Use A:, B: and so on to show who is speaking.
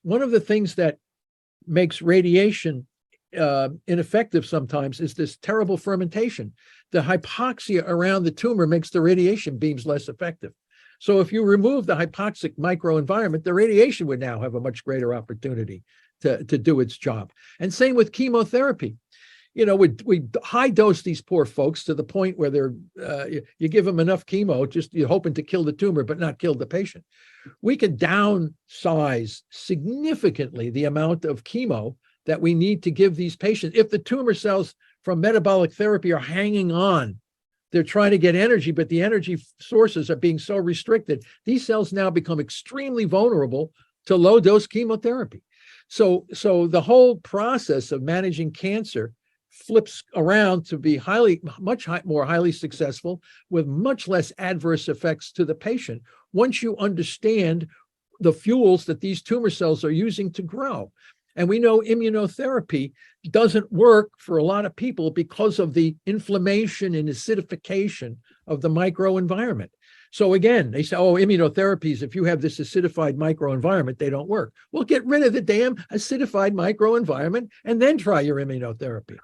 A: one of the things that makes radiation ineffective sometimes is this terrible fermentation. The hypoxia around the tumor makes the radiation beams less effective. So if you remove the hypoxic microenvironment, the radiation would now have a much greater opportunity to do its job. And same with chemotherapy. You know, we high dose these poor folks to the point where they're you give them enough chemo, just you're hoping to kill the tumor, but not kill the patient. We can downsize significantly the amount of chemo that we need to give these patients. If the tumor cells from metabolic therapy are hanging on, they're trying to get energy, but the energy sources are being so restricted, these cells now become extremely vulnerable to low dose chemotherapy. So the whole process of managing cancer flips around to be much more highly successful with much less adverse effects to the patient once you understand the fuels that these tumor cells are using to grow. And we know immunotherapy doesn't work for a lot of people because of the inflammation and acidification of the microenvironment. So again, they say, oh, immunotherapies, if you have this acidified microenvironment, they don't work. Well, get rid of the damn acidified microenvironment and then try your immunotherapy.